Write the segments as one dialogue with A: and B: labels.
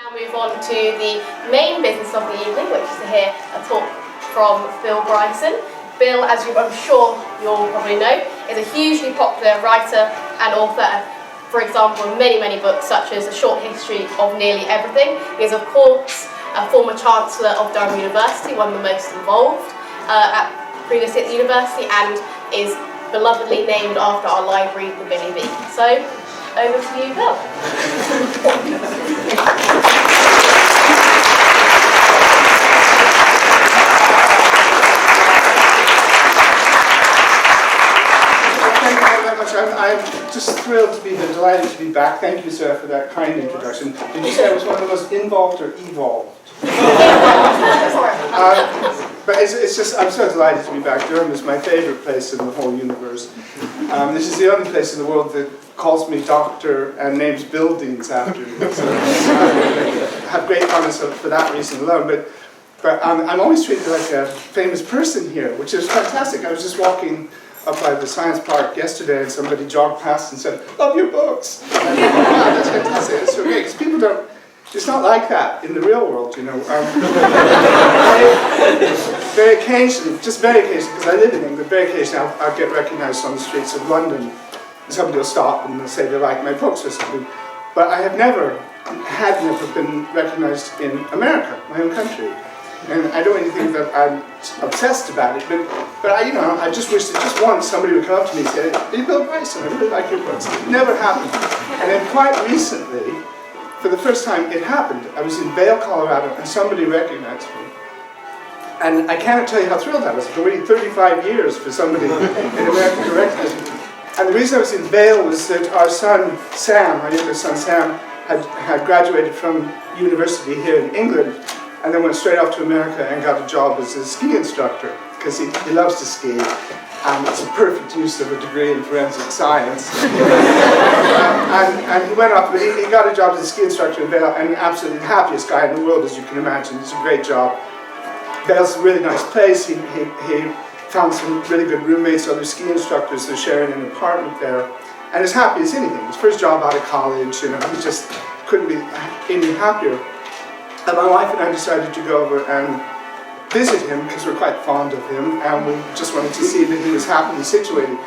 A: Now move on to the main business of the evening, which is to hear a talk from Bryson. Bill, as I'm sure you'll probably know, is a hugely popular writer and author. For example, many books, such as A Short History of Nearly Everything. He is, of course, a former Chancellor of Durham University, one of the most involved previously at the university, and is belovedly named after our library, the Billy Bee. So, over to you, Bill.
B: I'm just thrilled to be here, delighted to be back. Thank you, sir, for that kind introduction. Did you say I was one of the most involved or evolved? But it's just, I'm so delighted to be back. Durham is my favourite place in the whole universe. This is the only place in the world that calls me doctor and names buildings after me. So I have great honours for that reason alone. But I'm always treated like a famous person here, which is fantastic. I was just walking up by the science park yesterday and somebody jogged past and said, "Love your books." And I thought, wow, that's fantastic. That's so great. Because people don't, it's not like that in the real world, you know. Very occasionally, just very occasionally, because I live in England, very occasionally I'll get recognised on the streets of London. Somebody will stop and they'll say they like my books or something. But I have never been recognised in America, my own country. And I don't really think that I'm obsessed about it, but I just wish that just once somebody would come up to me and say, "Are you Bill Bryson? I really like your books." It never happened. And then quite recently, for the first time, it happened. I was in Vail, Colorado, and somebody recognized me. And I cannot tell you how thrilled I was. I've waited 35 years for somebody in America to recognize me. And the reason I was in Vail was that our son, Sam, our younger son, Sam, had graduated from university here in England, and then went straight off to America and got a job as a ski instructor, because he loves to ski. It's a perfect use of a degree in forensic science. and he went off, but he got a job as a ski instructor in Vail, and absolutely the happiest guy in the world, as you can imagine. It's a great job. Vail's a really nice place. He found some really good roommates, other ski instructors. They're sharing an apartment there, and as happy as anything. His first job out of college, you know, he just couldn't be any happier. And my wife and I decided to go over and visit him because we're quite fond of him, and we just wanted to see that he was happily situated.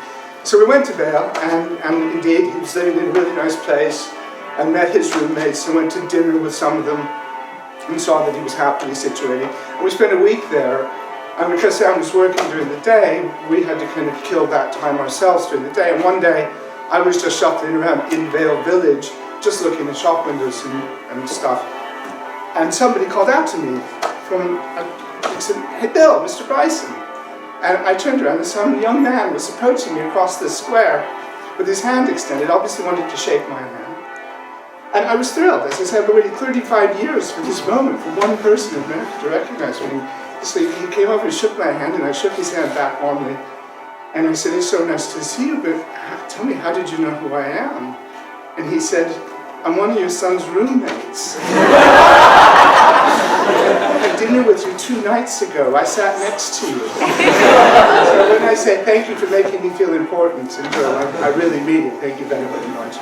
B: So we went to Vail, and indeed he was living in a really nice place, and met his roommates and went to dinner with some of them and saw that he was happily situated. And we spent a week there, and because Sam was working during the day, we had to kind of kill that time ourselves during the day. And one day I was just shuffling around in Vail Village, just looking at shop windows and stuff. And somebody called out to me he said, "Hey Bill, Mr. Bryson." And I turned around and some young man was approaching me across the square with his hand extended, obviously wanted to shake my hand. And I was thrilled. As I said, I've waited 35 years for this moment, for one person in America to recognize me. So he came over and shook my hand, and I shook his hand back warmly. And I said, "It's so nice to see you, but tell me, how did you know who I am?" And he said, "I'm one of your son's roommates. I had dinner with you 2 nights ago. I sat next to you." So when I say thank you for making me feel important, I really mean it. Thank you very, very much.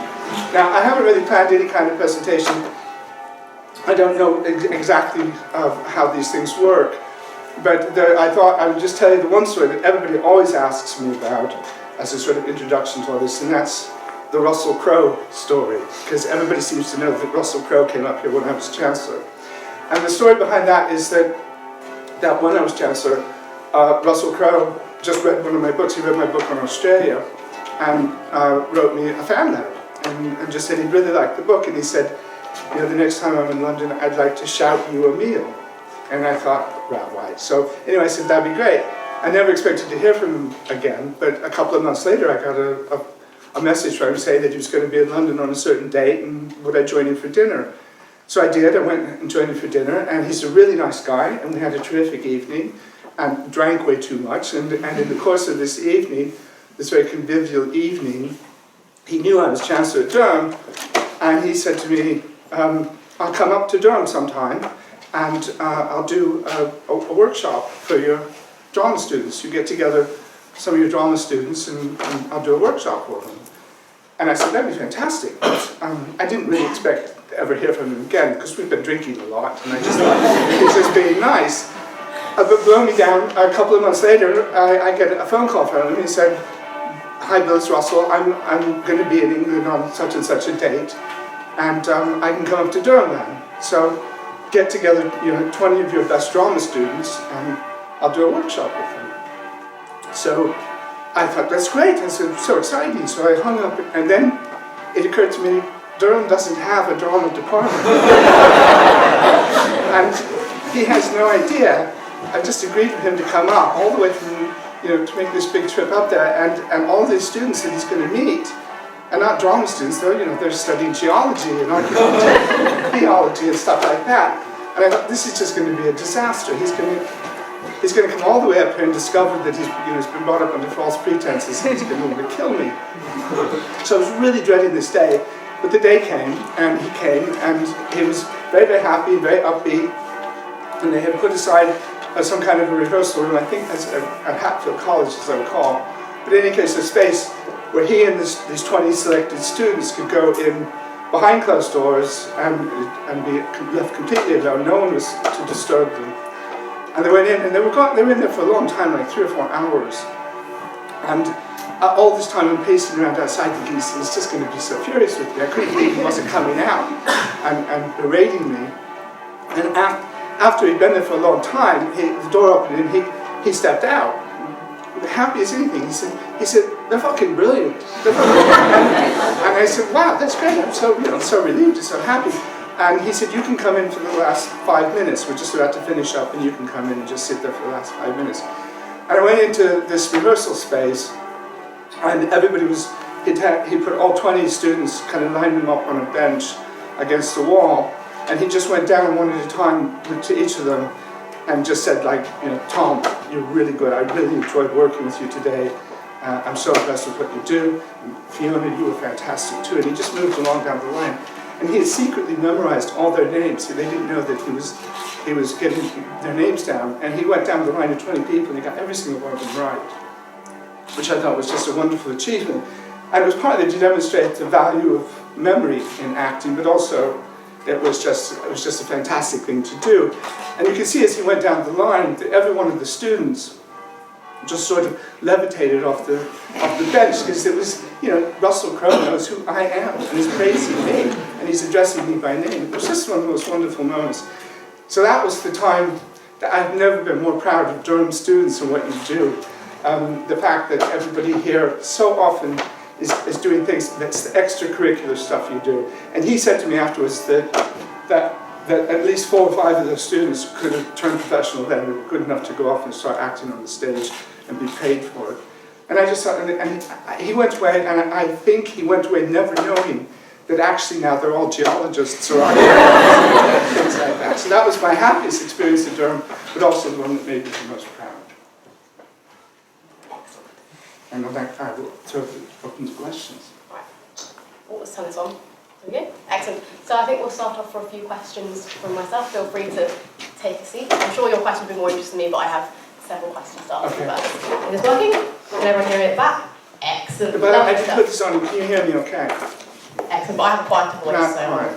B: Now, I haven't really planned any kind of presentation. I don't know exactly how these things work, but I thought I would just tell you the one story that everybody always asks me about as a sort of introduction to all this, and that's the Russell Crowe story, because everybody seems to know that Russell Crowe came up here when I was Chancellor. And the story behind that is that when I was Chancellor, Russell Crowe just read one of my books. He read my book on Australia and wrote me a fan letter and just said he really liked the book, and he said, "You know, the next time I'm in London, I'd like to shout you a meal." And I thought, right. So anyway, I said, "That'd be great." I never expected to hear from him again, but a couple of months later I got a message from him saying that he was going to be in London on a certain date and would I join him for dinner. So I did. I went and joined him for dinner, and he's a really nice guy, and we had a terrific evening and drank way too much, and in the course of this evening, this very convivial evening, he knew I was Chancellor at Durham, and he said to me, "I'll come up to Durham sometime and I'll do a workshop for your drama students. You get together some of your drama students and I'll do a workshop for them." And I said, "That'd be fantastic." But I didn't really expect ever hear from him again, because we've been drinking a lot, and I just thought he was just being nice. But blow me down, a couple of months later, I get a phone call from him. He said, "Hi, Bill, it's Russell. I'm going to be in England on such and such a date, and I can come up to Durham then. So get together, 20 of your best drama students, and I'll do a workshop with them." So I thought, that's great. I said, so exciting. So I hung up, and then it occurred to me, Durham doesn't have a drama department. And he has no idea. I just agreed with him to come up all the way from, to make this big trip up there, and all these students that he's going to meet, and not drama students, they're studying geology and archaeology, theology and stuff like that. And I thought, this is just going to be a disaster. He's going to come all the way up here and discover that he's been brought up under false pretenses and he's going to want to kill me. So I was really dreading this day, but the day came, and he was very, very happy, very upbeat, and they had put aside some kind of a rehearsal room, I think at Hatfield College, as I recall. But in any case, a space where he and these 20 selected students could go in behind closed doors and be left completely alone. No one was to disturb them. And they went in, and they were in there for a long time, like 3 or 4 hours. And all this time I'm pacing around outside thinking, he's just going to be so furious with me. I couldn't believe he wasn't coming out and berating me. And after he'd been there for a long time, the door opened and he stepped out, happy as anything. He said, "They're fucking brilliant." And I said, "Wow, that's great. I'm so relieved and so happy." And he said, "You can come in for the last 5 minutes. We're just about to finish up, and you can come in and just sit there for the last 5 minutes." And I went into this rehearsal space, and everybody he put all 20 students, kind of lined them up on a bench against the wall, and he just went down one at a time to each of them and just said, "Tom, you're really good. I really enjoyed working with you today. I'm so impressed with what you do. Fiona, you were fantastic too." And he just moved along down the line. And he had secretly memorized all their names. So they didn't know that he was getting their names down. And he went down the line of 20 people, and he got every single one of them right, which I thought was just a wonderful achievement. And it was partly to demonstrate the value of memory in acting, but also it was just a fantastic thing to do. And you can see as he went down the line that every one of the students just sort of levitated off the bench, because it was, Russell Crowe knows who I am, and he's praising me, and he's addressing me by name. It was just one of the most wonderful moments. So that was the time that I've never been more proud of Durham students and what you do. The fact that everybody here so often is doing things, that's the extracurricular stuff you do. And he said to me afterwards that at least 4 or 5 of those students could have turned professional then. They were good enough to go off and start acting on the stage and be paid for it. And I just thought, and he went away, and I think he went away never knowing that actually now they're all geologists or archaeologists, things like that. So that was my happiest experience at Durham, but also the one that made me the most proud. And on that, I will throw it open to questions.
A: Right. Oh, let's turn this on. There we go. Excellent. So I think we'll start off for a few questions from myself. Feel free to take a seat. I'm sure your questions will be more interesting to me, but I have several questions to ask you first. Is this working? Can everyone hear me at the back? Excellent.
B: But I did put this on. Can you hear me okay?
A: Excellent, but I have a quieter voice,
B: No,
A: so
B: right.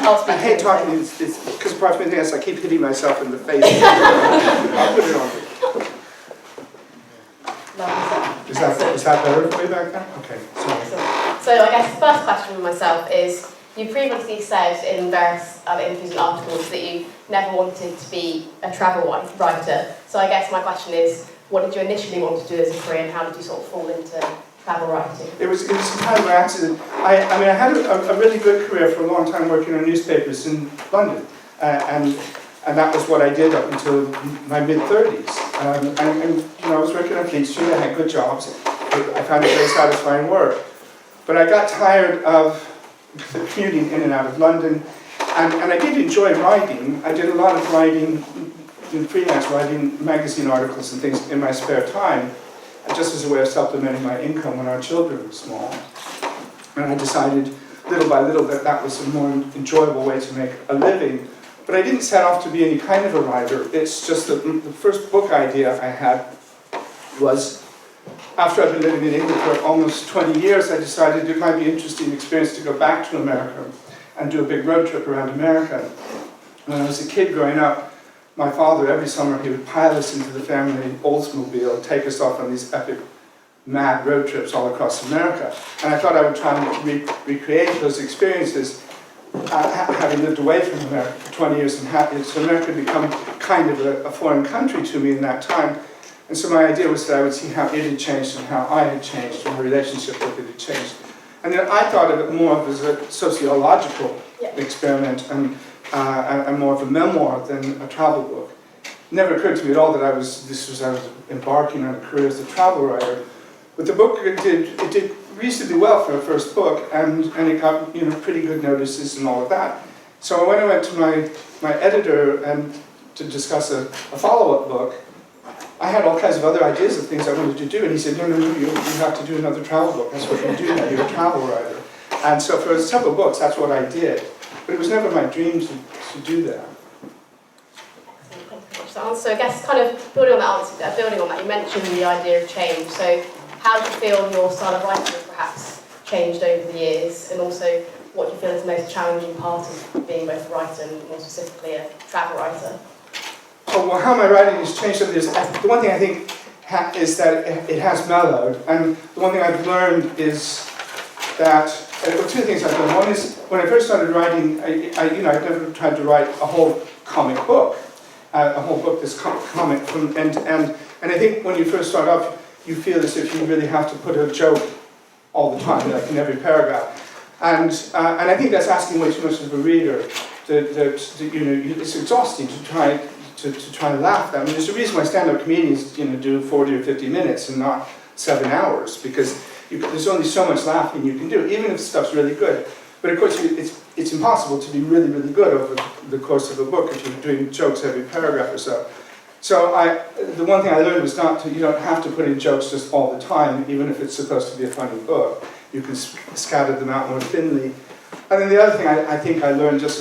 A: I'll speak.
B: I hate talking, because apart from anything else, I keep hitting myself in the face. I'll put it on.
A: Lovely.
B: Is that better for you back there? Okay, sorry.
A: Excellent. So I guess the first question for myself is, you previously said in various other interviews and articles that you never wanted to be a travel writer. So I guess my question is, what did you initially want to do as a career, and how did you sort of fall into travel writing? It was
B: kind of an accident. I had a really good career for a long time working on newspapers in London, and that was what I did up until my mid-30s. And I was working on Fleet Street. I had good jobs. I found it very satisfying work. But I got tired of commuting in and out of London, and I did enjoy writing. I did a lot of writing, freelance writing, magazine articles and things in my spare time, just as a way of supplementing my income when our children were small. And I decided little by little that that was a more enjoyable way to make a living. But I didn't set off to be any kind of a writer. It's just that the first book idea I had was, after I'd been living in England for almost 20 years, I decided it might be an interesting experience to go back to America and do a big road trip around America. When I was a kid growing up, my father, every summer, he would pile us into the family Oldsmobile and take us off on these epic, mad road trips all across America. And I thought I would try and recreate those experiences, having lived away from America for 20 years. So America had become kind of a foreign country to me in that time. And so my idea was that I would see how it had changed and how I had changed, and my relationship with it had changed. And then I thought of it more as a sociological experiment and more of a memoir than a travel book. It never occurred to me at all that I was embarking on a career as a travel writer. But the book it did reasonably well for a first book, and it got pretty good notices and all of that. So when I went to my editor and to discuss a follow-up book, I had all kinds of other ideas of things I wanted to do, and he said, no, you have to do another travel book. That's what you do now, you're a travel writer. And so for several books, that's what I did. But it was never my dream to do that.
A: So I guess kind of building on that, you mentioned the idea of change. So how do you feel your style of writing has perhaps changed over the years, and also what do you feel is the most challenging part of being both a writer and more specifically a travel writer?
B: Oh, well, how my writing has changed over the years. The one thing I think is that it has mellowed, and the one thing I've learned is that, well, two things I've learned. One is, when I first started writing, I'd never tried to write a whole comic book, a whole book that's comic from end to end. And I think when you first start off, you feel as if you really have to put a joke all the time, like in every paragraph. And I think that's asking way too much of a reader. It's exhausting to try and laugh at. I mean, there's a reason why stand-up comedians do 40 or 50 minutes and not 7 hours, because there's only so much laughing you can do, even if stuff's really good. But of course, it's impossible to be really, really good over the course of a book if you're doing jokes every paragraph or so. So the one thing I learned was you don't have to put in jokes just all the time, even if it's supposed to be a funny book. You can scatter them out more thinly. And then the other thing I think I learned just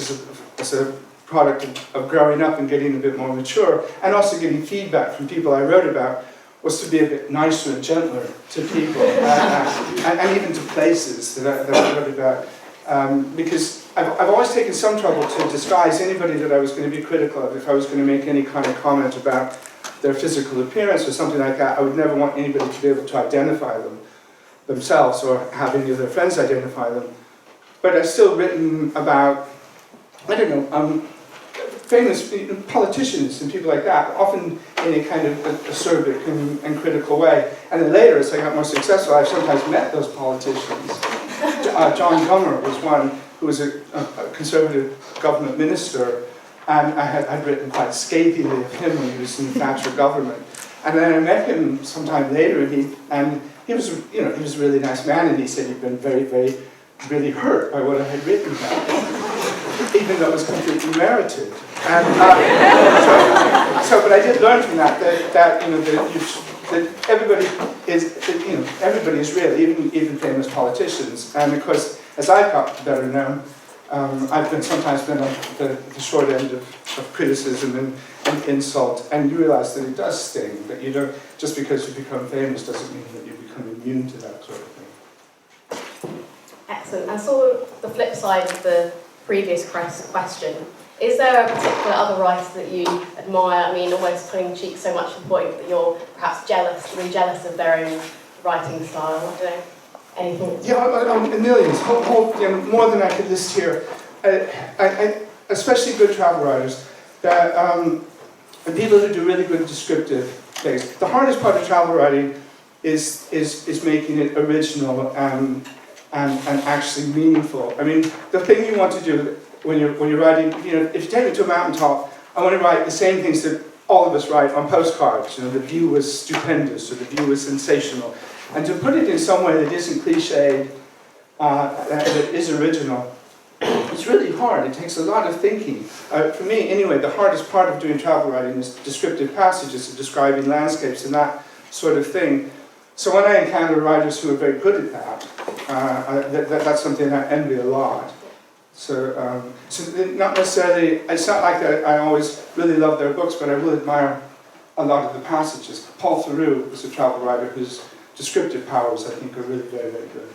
B: as a product of growing up and getting a bit more mature, and also getting feedback from people I wrote about, was to be a bit nicer and gentler to people, and even to places that I wrote about. Because I've always taken some trouble to disguise anybody that I was going to be critical of. If I was going to make any kind of comment about their physical appearance or something like that, I would never want anybody to be able to identify them themselves or have any of their friends identify them. But I've still written about, famous politicians and people like that, often in a kind of acerbic and critical way. And then later, as I got more successful, I've sometimes met those politicians. John Gummer was one who was a conservative government minister, and I'd written quite scathingly of him when he was in the Thatcher government. And then I met him sometime later, and he was a really nice man, and he said he'd been really hurt by what I had written about him, even though it was completely merited. And but I did learn from that everybody is real, even famous politicians. And of course, as I've got better known, I've sometimes been on the short end of criticism and insult, and you realize that it does sting. That just because you become famous doesn't mean that you become immune to that sort of thing.
A: Excellent. And sort of the flip side of the previous question. Is there a particular other writer that you admire? I mean, almost tongue-in-cheek so much to the point that you're perhaps really jealous of their own writing style? I don't know. Anything?
B: Yeah, millions, more than I could list here. Especially good travel writers, and people who do really good descriptive things. The hardest part of travel writing is making it original and actually meaningful. I mean, the thing you want to do when you're writing, if you take me to a mountaintop, I want to write the same things that all of us write on postcards. The view was stupendous, or the view was sensational. And to put it in some way that isn't cliched, that is original, it's really hard. It takes a lot of thinking. For me, anyway, the hardest part of doing travel writing is descriptive passages and describing landscapes and that sort of thing. So when I encounter writers who are very good at that, that's something I envy a lot. So not necessarily, it's not like that I always really love their books, but I will admire a lot of the passages. Paul Theroux was a travel writer whose descriptive powers, I think, are really very, very good.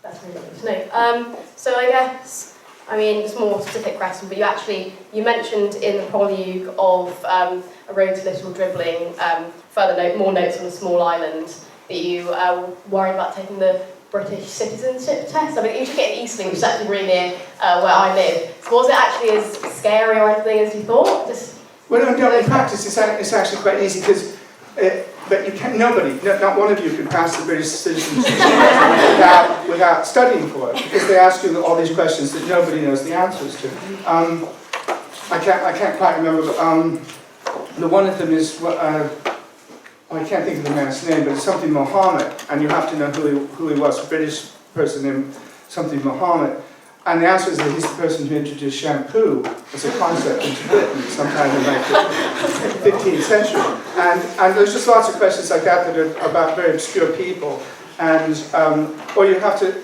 A: That's really good to know. So I guess I mean, it's a more specific question, but you mentioned in the prologue of A Road to Little Dribbling, more notes on a small island, that you were worried about taking the British citizenship test. I mean, you took it in Eastling, which is actually really near where I live. So was it actually as scary or anything as you thought?
B: Well, no, in practice it's actually quite easy, because but you can't, not one of you can pass the British citizenship without studying for it, because they ask you all these questions that nobody knows the answers to. I can't quite remember, but one of them is, I can't think of the man's name, but it's something Mohammed, and you have to know who he was, a British person named something Mohammed. And the answer is that he's the person who introduced shampoo as a concept into Britain sometime in like the 15th century. And there's just lots of questions like that that are about very obscure people. And or you have to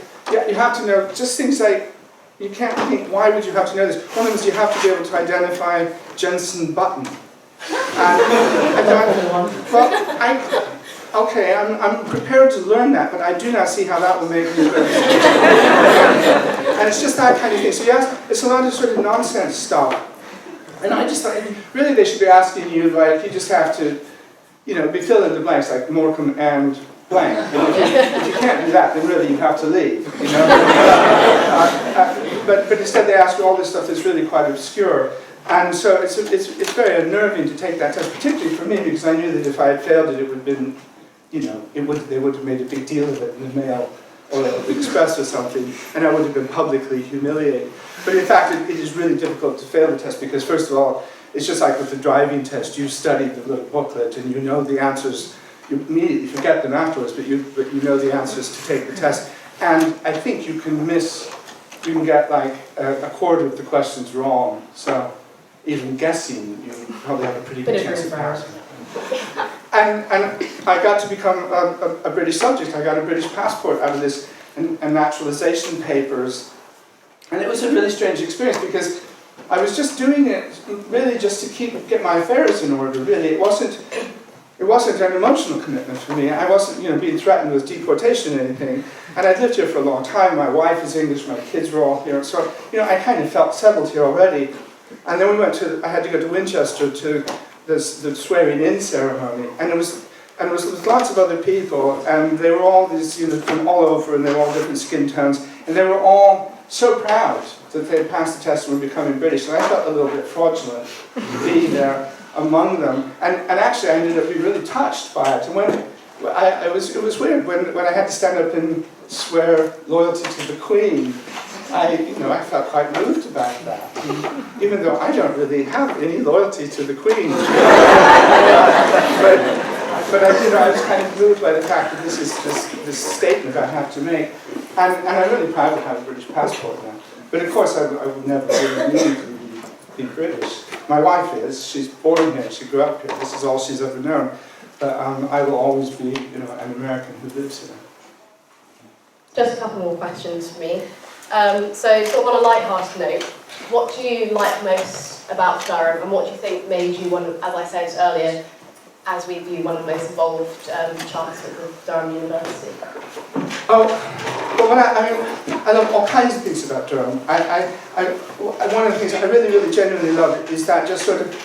B: know just things like, you can't think, why would you have to know this? One of them is you have to be able to identify Jensen Button. Okay, I'm prepared to learn that, but I do not see how that will make me better. And it's just that kind of thing. So yes, it's a lot of sort of nonsense stuff. And I just thought, really they should be asking you, like, you just have to, be fill in the blanks, like Morecambe and blank. And if you can't do that, then really you have to leave, but instead they ask you all this stuff that's really quite obscure. And so it's very unnerving to take that test, particularly for me, because I knew that if I had failed it, it would have been, they would have made a big deal of it in the Mail or the Express or something, and I would have been publicly humiliated. But in fact, it is really difficult to fail the test, because first of all, it's just like with the driving test. You study the little booklet and you know the answers. You immediately forget them afterwards, but you know the answers to take the test. And I think you can get like a quarter of the questions wrong. So even guessing, you probably have a pretty good chance of passing. And I got to become a British subject. I got a British passport out of this and naturalization papers. And it was a really strange experience, because I was just doing it really just to get my affairs in order, really. It wasn't an emotional commitment for me. I wasn't being threatened with deportation or anything. And I'd lived here for a long time. My wife is English, my kids were all here. So I kind of felt settled here already. And then I had to go to Winchester to the swearing-in ceremony, and it was lots of other people, and they were all from all over, and they were all different skin tones, and they were all so proud that they had passed the test and were becoming British, and I felt a little bit fraudulent being there among them, and actually I ended up being really touched by it. And it was weird when I had to stand up and swear loyalty to the Queen. I felt quite moved about that, even though I don't really have any loyalty to the Queen. but I was kind of moved by the fact that this is this statement I have to make, and I'm really proud to have a British passport now. But of course, I would never really need to be British. My wife is; she's born here, she grew up here. This is all she's ever known. But I will always be, an American who lives here.
A: Just a couple more questions for me. So sort of on a light-hearted note, what do you like most about Durham, and what do you think made you one of, as I said earlier, as we view one of the most involved chancellors of Durham University?
B: Oh, well, I love all kinds of things about Durham. One of the things I really, really genuinely love is that just sort of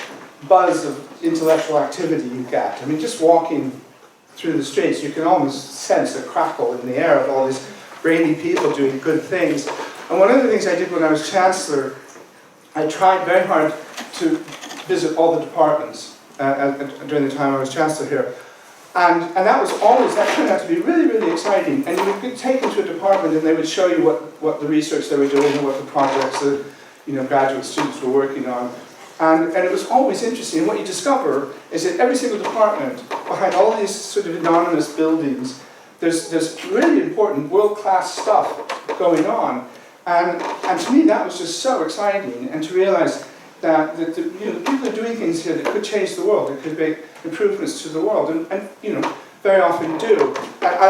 B: buzz of intellectual activity you get. I mean, just walking through the streets, you can almost sense a crackle in the air of all these brainy people doing good things. And one of the things I did when I was Chancellor, I tried very hard to visit all the departments during the time I was Chancellor here. And that turned out to be really, really exciting. And you would get taken to a department and they would show you what the research they were doing and what the projects that graduate students were working on. And it was always interesting. And what you discover is that every single department, behind all these sort of anonymous buildings, there's really important world-class stuff going on. And to me that was just so exciting, and to realize that the people are doing things here that could change the world, that could make improvements to the world, and very often do.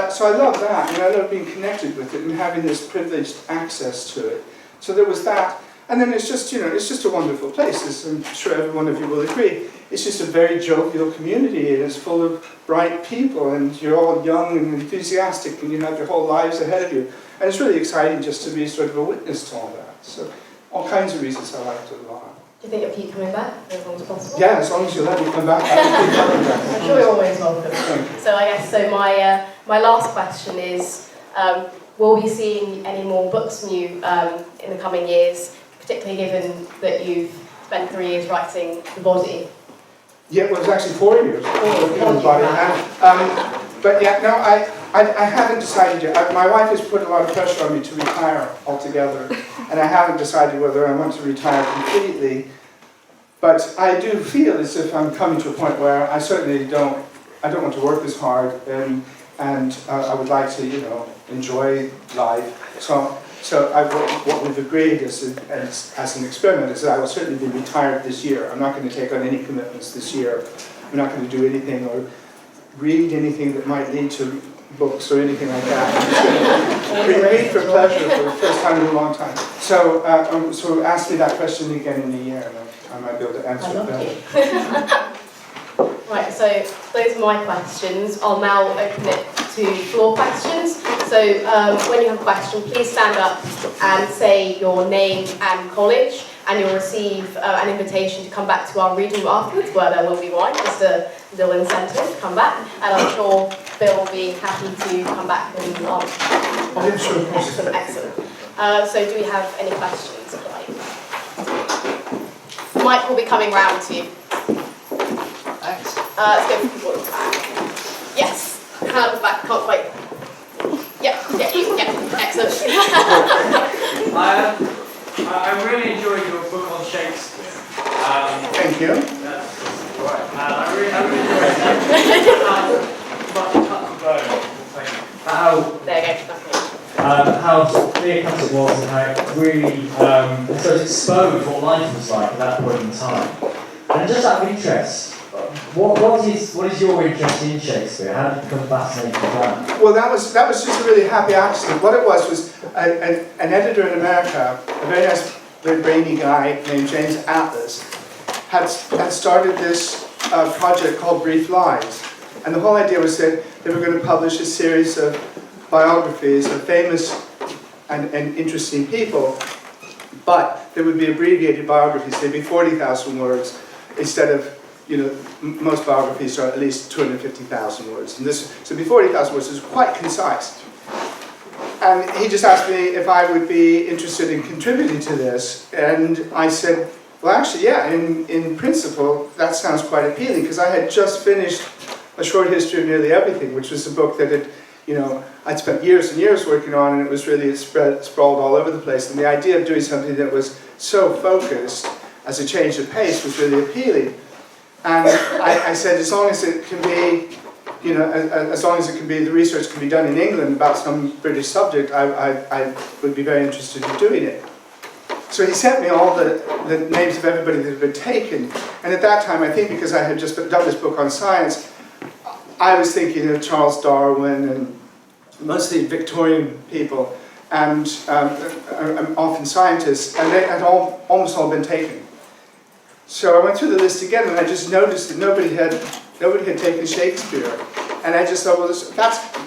B: So I love that, and I love being connected with it and having this privileged access to it. So there was that. And then it's just a wonderful place, as I'm sure every one of you will agree. It's just a very jovial community, and it's full of bright people, and you're all young and enthusiastic, and you have your whole lives ahead of you. And it's really exciting just to be sort of a witness to all that. So all kinds of reasons I liked it a lot.
A: Do you think you'll keep coming back as long as possible?
B: Yeah, as long as you let me come back, I will keep coming back.
A: I'm sure you're always welcome. So I guess my last question is, will we be seeing any more books from you in the coming years, particularly given that you've spent 3 years writing The Body?
B: Yeah, well, it was actually 4 years. Working on The Body. But yeah, no, I haven't decided yet. My wife has put a lot of pressure on me to retire altogether, and I haven't decided whether I want to retire completely. But I do feel as if I'm coming to a point where I certainly don't want to work as hard, and I would like to, enjoy life. So what we've agreed as an experiment is that I will certainly be retired this year. I'm not going to take on any commitments this year. I'm not going to do anything or read anything that might lead to books or anything like that. I'm just going to read for pleasure for the first time in a long time. So ask me that question again in a year, and I might be able to answer it better.
A: Right, so those are my questions. I'll now open it to floor questions. So when you have a question, please stand up and say your name and college, and you'll receive an invitation to come back to our reading room afterwards, where there will be wine, just a little incentive to come back. And I'm sure Bill will be happy to come back and answer. Excellent. So do we have any questions? Mike will be coming round to you.
C: Thanks.
A: Let's go for people at the back. Yes, hand at the back, can't wait. Yeah, excellent.
C: I really enjoyed your book on Shakespeare.
B: Thank you.
C: That's right. I really enjoyed it. But to touch the bone,
A: There you go.
D: how clear-cut it was and how it really sort of exposed what life was like at that point in time. And just out of interest, what is your interest in Shakespeare? How did you become fascinated with that?
B: Well, that was just a really happy accident. What it was an editor in America, a very nice, very brainy guy named James Atlas, had started this project called Brief Lives. And the whole idea was that they were going to publish a series of biographies of famous and interesting people, but they would be abbreviated biographies. They'd be 40,000 words instead of, most biographies are at least 250,000 words. And this, so it'd be 40,000 words. It was quite concise. And he just asked me if I would be interested in contributing to this. And I said, well, actually, yeah, in principle, that sounds quite appealing, because I had just finished A Short History of Nearly Everything, which was a book that had, I'd spent years and years working on, and it was really sprawled all over the place. And the idea of doing something that was so focused as a change of pace was really appealing. And I said, as long as it can be, as long as it can be, the research can be done in England about some British subject, I would be very interested in doing it. So he sent me all the names of everybody that had been taken. And at that time, I think because I had just done this book on science, I was thinking of Charles Darwin and mostly Victorian people, and often scientists, and they had almost all been taken. So I went through the list again, and I just noticed that nobody had taken Shakespeare, and I just thought, well,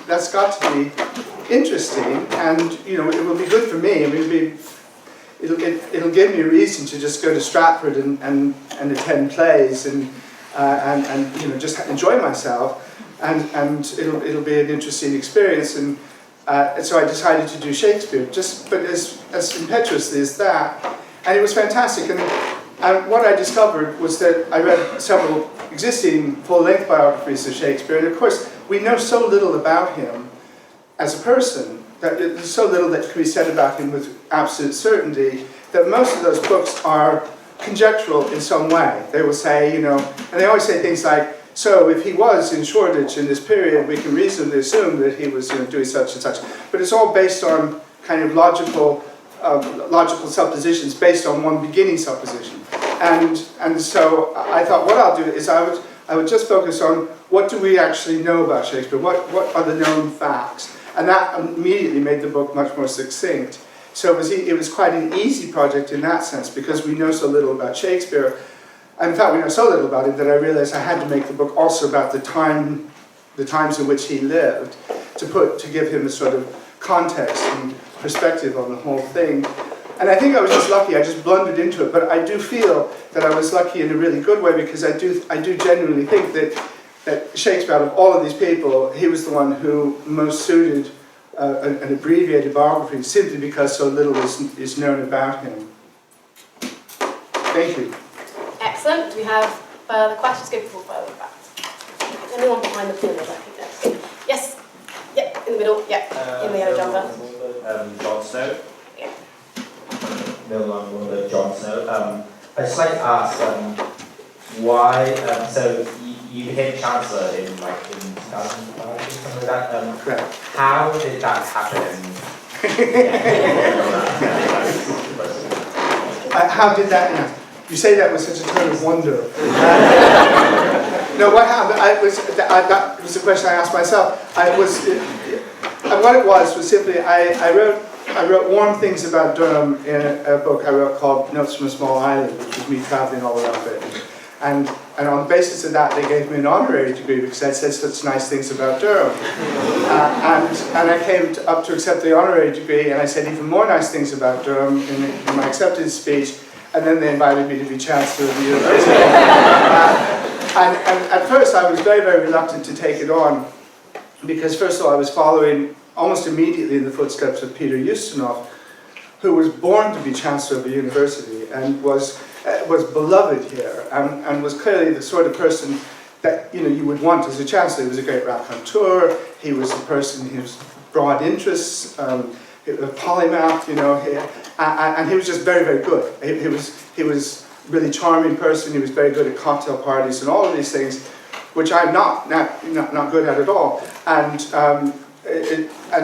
B: that's got to be interesting, and it will be good for me. I mean, it'll give me a reason to just go to Stratford and attend plays and just enjoy myself, and it'll be an interesting experience, and so I decided to do Shakespeare, but as impetuously as that, and it was fantastic. And what I discovered was that I read several existing full-length biographies of Shakespeare, and of course we know so little about him as a person, that there's so little that can be said about him with absolute certainty, that most of those books are conjectural in some way. They will say, and they always say things like, so if he was in Shoreditch in this period, we can reasonably assume that he was doing such and such. But it's all based on kind of logical suppositions based on one beginning supposition. And so I thought what I'll do is I would just focus on what do we actually know about Shakespeare, what are the known facts. And that immediately made the book much more succinct. So it was quite an easy project in that sense, because we know so little about Shakespeare. In fact, we know so little about him that I realized I had to make the book also about the times in which he lived, to give him a sort of context and perspective on the whole thing. And I think I was just lucky, I just blundered into it, but I do feel that I was lucky in a really good way, because I do genuinely think that Shakespeare, out of all of these people, he was the one who most suited an abbreviated biography, simply because so little is known about him. Thank you.
A: Excellent. Do we have further questions? Go before further back. Anyone behind the pillars, I think that's good. Yes. Yep, in the middle. Yep, in the yellow jumper.
E: Jon Snow.
A: Yeah.
E: Jon Snow. I'd just like to ask why. So you became Chancellor in 2005 or something like that.
B: Correct.
E: How did that happen?
B: How did that happen? You say that with such a tone of wonder. No, what happened? That was the question I asked myself. What it was simply I wrote warm things about Durham in a book I wrote called Notes from a Small Island, which was me traveling all around it. And on the basis of that, they gave me an honorary degree because I said such nice things about Durham. And I came up to accept the honorary degree, and I said even more nice things about Durham in my acceptance speech. And then they invited me to be Chancellor of the University. And at first I was very, very reluctant to take it on, because first of all I was following almost immediately in the footsteps of Peter Ustinov, who was born to be Chancellor of the University and was beloved here, and was clearly the sort of person that you would want as a Chancellor. He was a great raconteur, he was a person whose broad interests, a polymath, and he was just very, very good. He was really charming person. He was very good at cocktail parties and all of these things, which I'm not good at all. And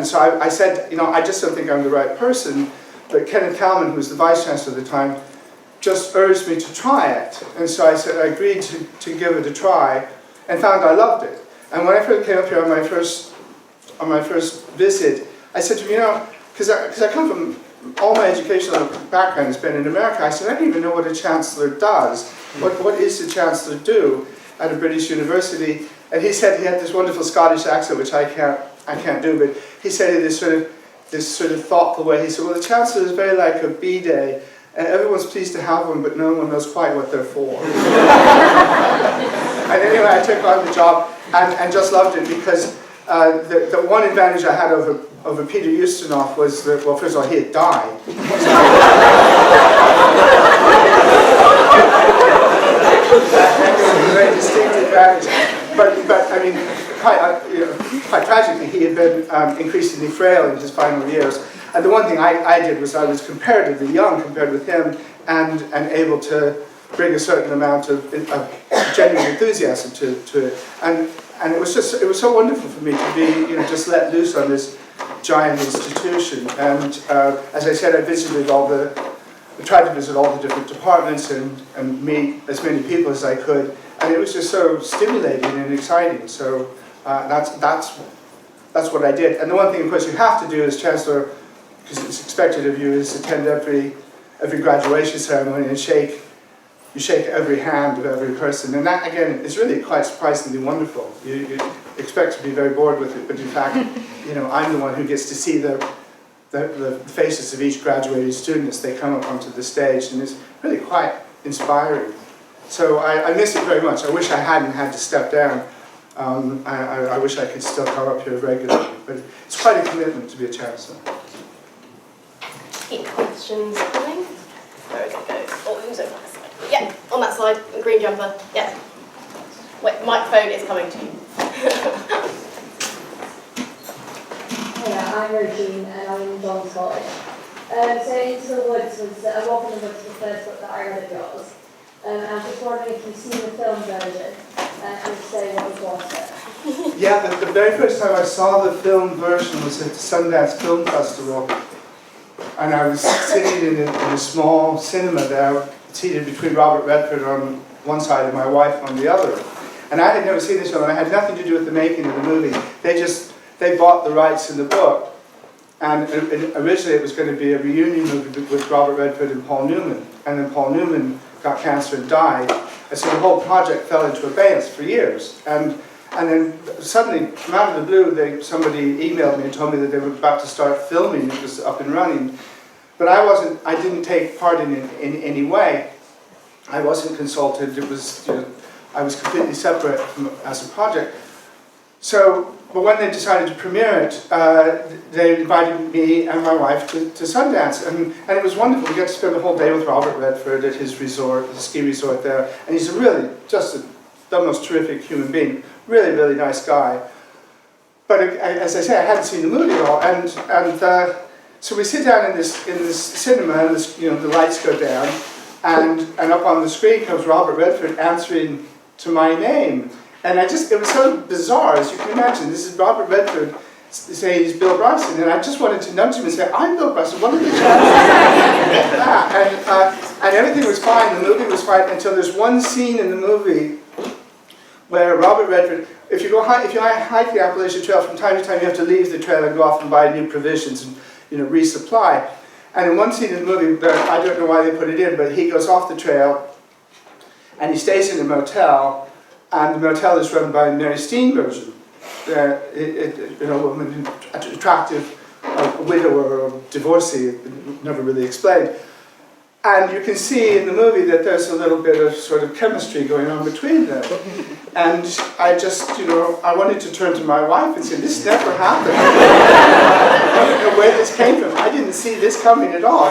B: so I said, I just don't think I'm the right person. But Kenneth Kalman, who was the Vice Chancellor at the time, just urged me to try it. And so I said I agreed to give it a try, and found I loved it. And when I first came up here on my first visit, I said to him, because I come from, all my educational background has been in America, I said, I don't even know what a Chancellor does. What is the Chancellor do at a British university? And he said he had this wonderful Scottish accent, which I can't do, but he said it this sort of thoughtful way. He said, well, the Chancellor is very like a B-day, and everyone's pleased to have them, but no one knows quite what they're for. And anyway, I took on the job and just loved it, because the one advantage I had over Peter Ustinov was that, well, first of all, he had died. That was a very distinct advantage. But I mean, quite tragically, he had been increasingly frail in his final years. And the one thing I did was I was comparatively young compared with him, and able to bring a certain amount of genuine enthusiasm to it. And it was so wonderful for me to be just let loose on this giant institution. And as I said, I tried to visit all the different departments and meet as many people as I could. And it was just so stimulating and exciting. So that's what I did. And the one thing, of course, you have to do as Chancellor, because it's expected of you, is attend every graduation ceremony and you shake every hand of every person. And that, again, is really quite surprisingly wonderful. You expect to be very bored with it, but in fact, I'm the one who gets to see the faces of each graduating student as they come up onto the stage, and it's really quite inspiring. So I miss it very much. I wish I hadn't had to step down. I wish I could still come up here regularly, but it's quite a commitment to be a Chancellor.
A: Any questions coming? Where is it goes? Oh, who's over that side? Yeah, on that side, the green jumper. Yeah. Wait, microphone is coming to you.
F: Yeah, I'm Regine and I'm in John's College. So Into the Woods was, A Walk in the Woods was the first book that I read of yours. And I was just wondering if you've seen the film version, and if so, what you thought of it.
B: Yeah, the very first time I saw the film version was at the Sundance Film Festival. And I was sitting in a small cinema there, seated between Robert Redford on one side and my wife on the other. And I had never seen this film, and I had nothing to do with the making of the movie. They bought the rights in the book. And originally it was going to be a reunion movie with Robert Redford and Paul Newman. And then Paul Newman got cancer and died. And so the whole project fell into abeyance for years. And then suddenly, from out of the blue, somebody emailed me and told me that they were about to start filming. It was up and running. But I didn't take part in it in any way. I wasn't consulted. It was, I was completely separate as a project. So, but when they decided to premiere it, they invited me and my wife to Sundance, and it was wonderful. We got to spend the whole day with Robert Redford at his resort, the ski resort there, and he's the most terrific human being, really, really nice guy. But as I say, I hadn't seen the movie at all, and so we sit down in this cinema, and the lights go down, and up on the screen comes Robert Redford answering to my name. And it was so bizarre, as you can imagine. This is Robert Redford saying he's Bill Bryson, and I just wanted to nudge him and say, I'm Bill Bryson, what are the chances? And everything was fine, the movie was fine, until there's one scene in the movie where Robert Redford, if you hike the Appalachian Trail, from time to time you have to leave the trail and go off and buy new provisions and resupply. And in one scene in the movie, I don't know why they put it in, but he goes off the trail and he stays in a motel, and the motel is run by Mary Steenburgen, a woman, attractive, a widower or divorcee, never really explained. And you can see in the movie that there's a little bit of sort of chemistry going on between them. And I just, I wanted to turn to my wife and say, this never happened. I don't know where this came from. I didn't see this coming at all.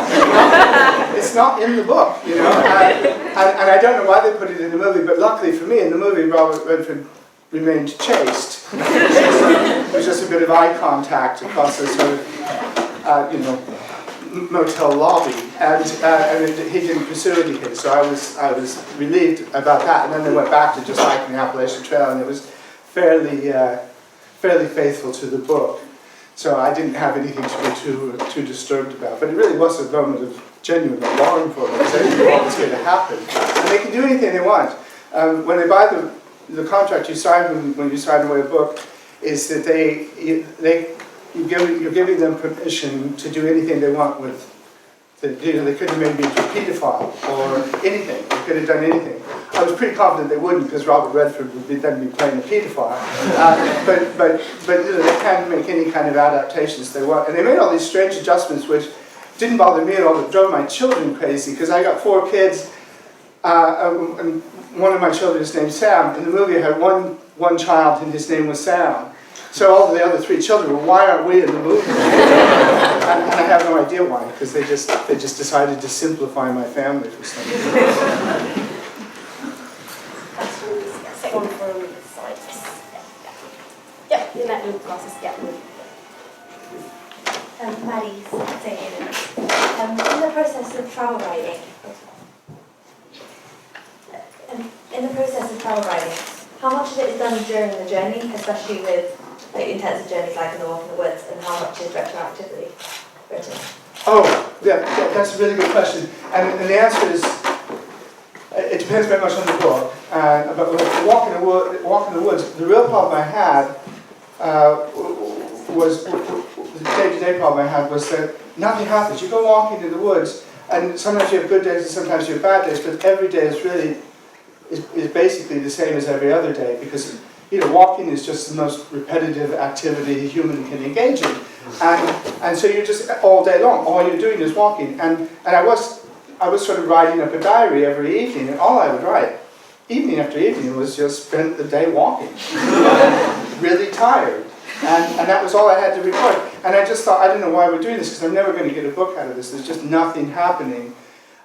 B: It's not in the book, And I don't know why they put it in the movie, but luckily for me, in the movie, Robert Redford remained chaste. It was just a bit of eye contact across the sort of, motel lobby, and he didn't pursue anything, so I was relieved about that. And then they went back to just hiking the Appalachian Trail, and it was fairly faithful to the book. So I didn't have anything to be too disturbed about. But it really was a moment of genuine alarm for them, because they didn't know what was going to happen. And they can do anything they want. When they buy the contract you sign when you sign away a book, is that you're giving them permission to do anything they want with. They could have made me into a paedophile or anything. They could have done anything. I was pretty confident they wouldn't, because Robert Redford would then be playing a paedophile. But they can make any kind of adaptations they want. And they made all these strange adjustments which didn't bother me at all, but drove my children crazy, because I got 4 kids, and one of my children is named Sam. In the movie I had one child and his name was Sam. So all the other 3 children were, why aren't we in the movie? and I have no idea why, because they just decided to simplify my family for some reason.
A: Second one from the side. Yeah, in that little glasses, yeah.
G: Maddie's saying, in the process of travel writing, how much of it is done during the journey, especially with intensive journeys like in the Walk in the Woods, and how much is retroactively written?
B: Oh, yeah, that's a really good question. And the answer is, it depends very much on the book. But Walk in the Woods, the real problem I had was, the day-to-day problem I had was that nothing happens. You go walking in the woods, and sometimes you have good days and sometimes you have bad days, but every day is basically the same as every other day, because walking is just the most repetitive activity a human can engage in, and so you're just all day long, all you're doing is walking, and I was sort of writing up a diary every evening, and all I would write, evening after evening, was just spent the day walking, really tired, and that was all I had to record, and I just thought, I don't know why we're doing this, because I'm never going to get a book out of this, there's just nothing happening.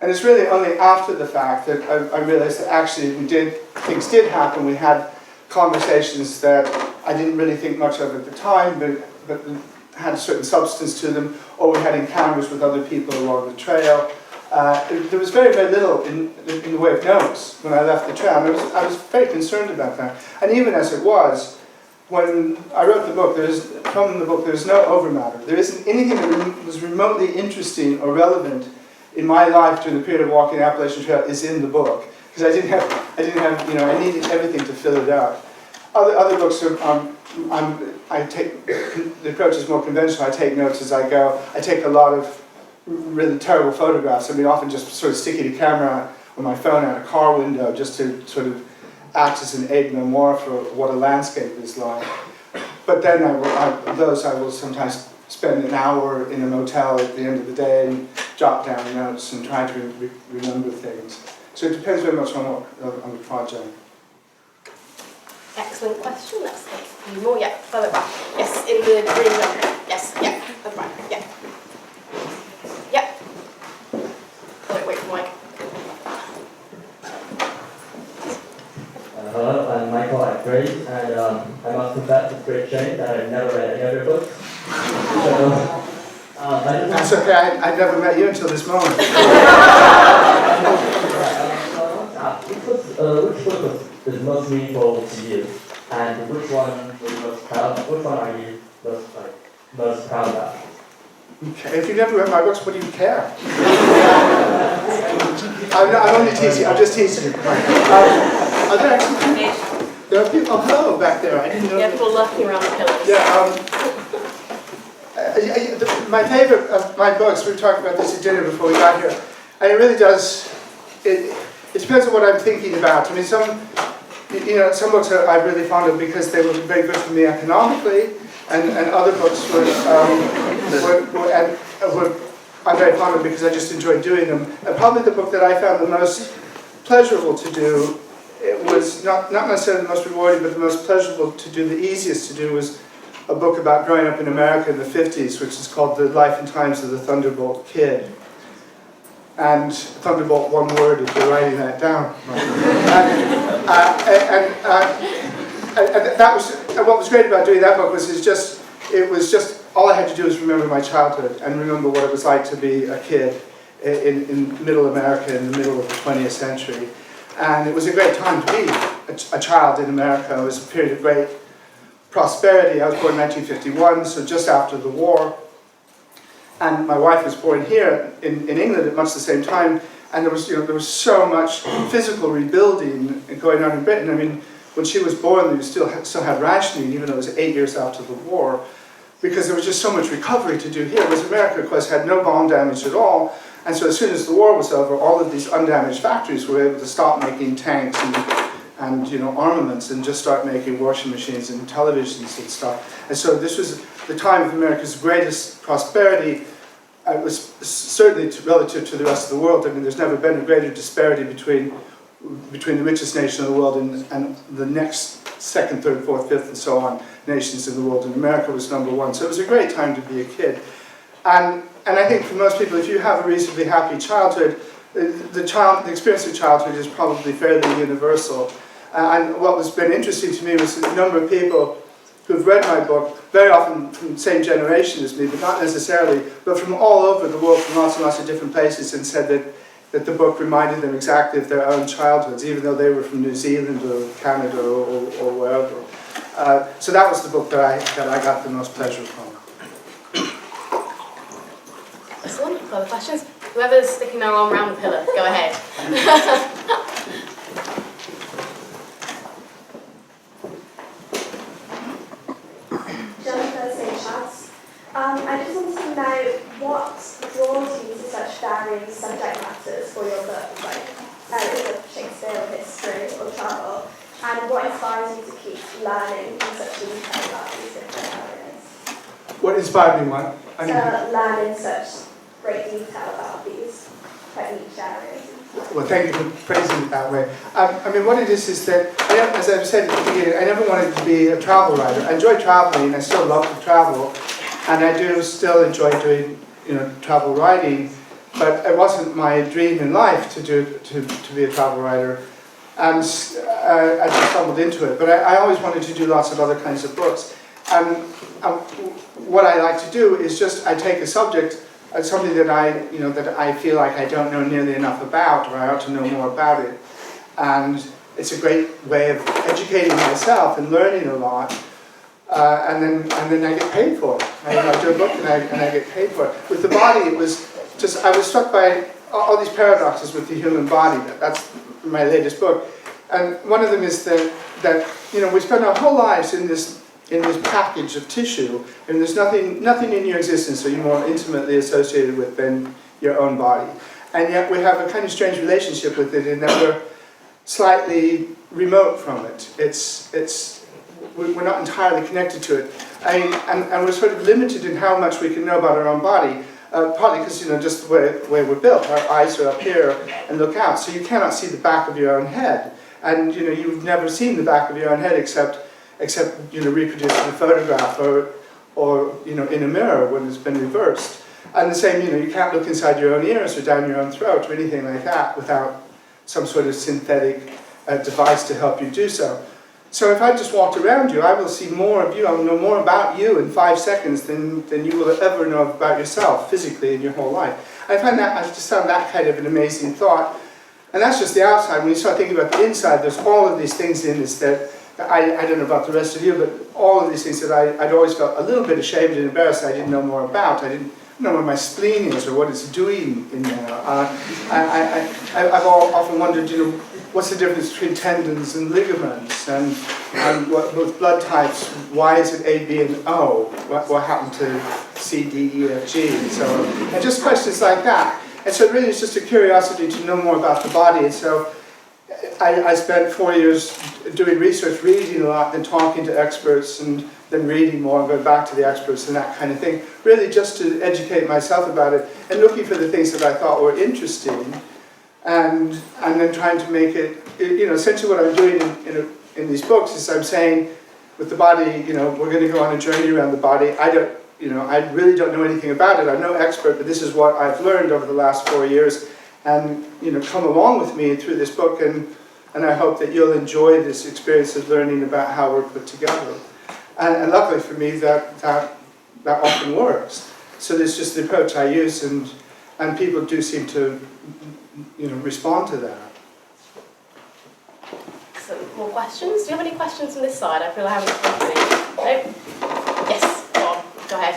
B: And it's really only after the fact that I realized that actually things did happen. We had conversations that I didn't really think much of at the time, but had a certain substance to them, or we had encounters with other people along the trail. There was very, very little in the way of notes when I left the trail. And I was very concerned about that. And even as it was, when I wrote the book, from the book, there's no overmatter. There isn't anything that was remotely interesting or relevant in my life during the period of walking the Appalachian Trail is in the book, because I didn't have, I needed everything to fill it out. Other books I take, the approach is more conventional. I take notes as I go. I take a lot of really terrible photographs. I mean, often just sort of sticking a camera or my phone out a car window just to sort of act as an aide-memoire for what a landscape is like. But then I will sometimes spend an hour in a motel at the end of the day jot down notes and try to remember things. So it depends very much on the project.
A: Excellent question. Let's take a few more. Yeah, further back. Yes, in the green room. Yes, yeah, that's right. Yeah. Yeah. Wait for Mike.
D: Hello, I'm Michael. I'm great, and I must confess with great shame that I've never read any of your books.
B: That's okay, I never met you until this moment.
D: Which book is most meaningful to you, and which one were you most proud? Which one are you most proud about?
B: Okay. If you've never read my books, what do you care? I'm only teasing. I'm just teasing you. Are there actually? There are people. Oh, hello back there. I didn't know.
A: Yeah, people lurking around the pillars.
B: Yeah. My favourite of my books. We were talking about this at dinner before we got here, and it really does. It depends on what I'm thinking about. I mean, some books I'm really fond of because they were very good for me economically, and other books were I'm very fond of because I just enjoyed doing them. And probably the book that I found the most pleasurable to do, it was not necessarily the most rewarding, but the most pleasurable to do, the easiest to do, was a book about growing up in America in the 50s, which is called The Life and Times of the Thunderbolt Kid. And Thunderbolt, one word, if you're writing that down. And that was, and what was great about doing that book was it was just all I had to do was remember my childhood and remember what it was like to be a kid in middle America in the middle of the 20th century. And it was a great time to be a child in America. It was a period of great prosperity. I was born in 1951, so just after the war. And my wife was born here in England at much the same time. And there was so much physical rebuilding going on in Britain. I mean, when she was born, we still had rationing, even though it was 8 years after the war, because there was just so much recovery to do here. Whereas America, of course, had no bomb damage at all. And so as soon as the war was over, all of these undamaged factories were able to stop making tanks and armaments and just start making washing machines and televisions and stuff. And so this was the time of America's greatest prosperity. It was certainly relative to the rest of the world. I mean, there's never been a greater disparity between the richest nation in the world and the next second, third, fourth, fifth, and so on nations in the world. And America was number one. So it was a great time to be a kid. And I think for most people, if you have a reasonably happy childhood, the experience of childhood is probably fairly universal. And what has been interesting to me was the number of people who've read my book, very often from the same generation as me, but not necessarily, but from all over the world, from lots and lots of different places, and said that the book reminded them exactly of their own childhoods, even though they were from New Zealand or Canada or wherever. So that was the book that I got the most pleasure from.
A: Excellent. Further questions? Whoever's sticking their arm around the pillar, go ahead.
H: I just wanted to know what draws you to such varying subject matters for your books, like areas of Shakespeare or history or travel, and what inspires you to keep learning in such detail about these different areas?
B: What inspired me, what?
H: To learn in such great detail about these quite niche areas.
B: Well, thank you for praising it that way. I mean, what it is that, as I've said at the beginning, I never wanted to be a travel writer. I enjoy traveling, I still love to travel, and I do still enjoy doing, travel writing, but it wasn't my dream in life to be a travel writer, and I just stumbled into it. But I always wanted to do lots of other kinds of books, and what I like to do is I take a subject, something that I feel like I don't know nearly enough about, or I ought to know more about it, and it's a great way of educating myself and learning a lot. And then I get paid for it. I do a book and I get paid for it. With the body, it was just, I was struck by all these paradoxes with the human body. That's my latest book. And one of them is that we spend our whole lives in this package of tissue, and there's nothing in your existence that you're more intimately associated with than your own body. And yet we have a kind of strange relationship with it in that we're slightly remote from it. We're not entirely connected to it. And we're sort of limited in how much we can know about our own body. partly because, just the way we're built. Our eyes are up here and look out, so you cannot see the back of your own head. And, you've never seen the back of your own head except reproduced in a photograph or in a mirror when it's been reversed. And the same, you can't look inside your own ears or down your own throat or anything like that without some sort of synthetic device to help you do so. So if I just walked around you, I will see more of you, I will know more about you in 5 seconds than you will ever know about yourself physically in your whole life. I just found that kind of an amazing thought. And that's just the outside. When you start thinking about the inside, there's all of these things in this that I don't know about the rest of you, but all of these things that I'd always felt a little bit ashamed and embarrassed I didn't know more about. I didn't know where my spleen is or what it's doing in there. I've often wondered, what's the difference between tendons and ligaments, and with blood types, why is it A, B, and O? What happened to C, D, E, F, G, and so on. And just questions like that. And so really it's just a curiosity to know more about the body. And so I spent 4 years doing research, reading a lot, then talking to experts, and then reading more and going back to the experts and that kind of thing. Really just to educate myself about it and looking for the things that I thought were interesting. And then trying to make it, essentially what I'm doing in these books is I'm saying, with the body, we're going to go on a journey around the body. I really don't know anything about it. I'm no expert, but this is what I've learned over the last 4 years. And, come along with me through this book, and I hope that you'll enjoy this experience of learning about how we're put together. And luckily for me, that often works. So this is just the approach I use, and people do seem to respond to that.
A: Some more questions? Do you have any questions from this side? I feel I haven't got any. No? Yes, go on. Go ahead.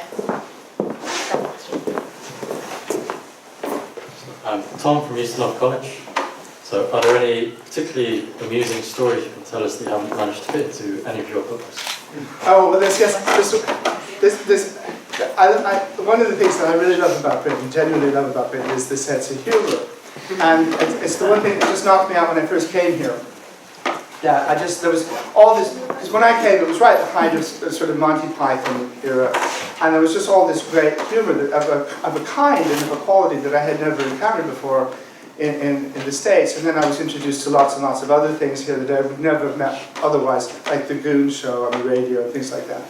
I: I'm Tom from East London College. So are there any particularly amusing stories you can tell us that you haven't managed to fit into any of your books?
B: Oh, well, one of the things that I really love about Britain, genuinely love about Britain, is the sense of humour. And it's the one thing that just knocked me out when I first came here. Yeah, there was all this, because when I came, it was right at the height of sort of Monty Python era, and there was just all this great humour of a kind and of a quality that I had never encountered before in the States. And then I was introduced to lots and lots of other things here that I would never have met otherwise, like the Goon Show on the radio and things like that.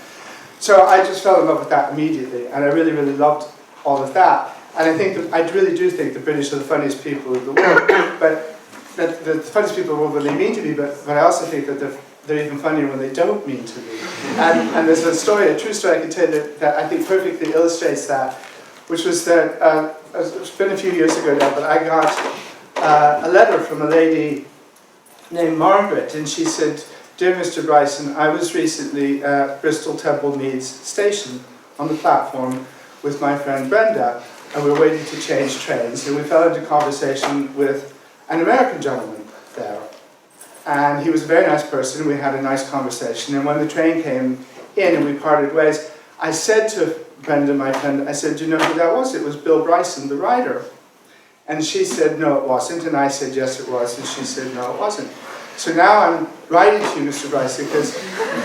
B: So I just fell in love with that immediately, and I really, really loved all of that. And I really do think the British are the funniest people in the world, but the funniest people are when they mean to be, but I also think that they're even funnier when they don't mean to be. And there's a true story I can tell you that I think perfectly illustrates that, which was that, it's been a few years ago now, but I got a letter from a lady named Margaret, and she said, "Dear Mr. Bryson, I was recently at Bristol Temple Meads station on the platform with my friend Brenda, and we were waiting to change trains, and we fell into conversation with an American gentleman there. And he was a very nice person, and we had a nice conversation, and when the train came in and we parted ways, I said to Brenda, my friend, I said, "Do you know who that was?" It was Bill Bryson, the writer. And she said, "No, it wasn't," and I said, "Yes, it was," and she said, "No, it wasn't." So now I'm writing to you, Mr. Bryson, because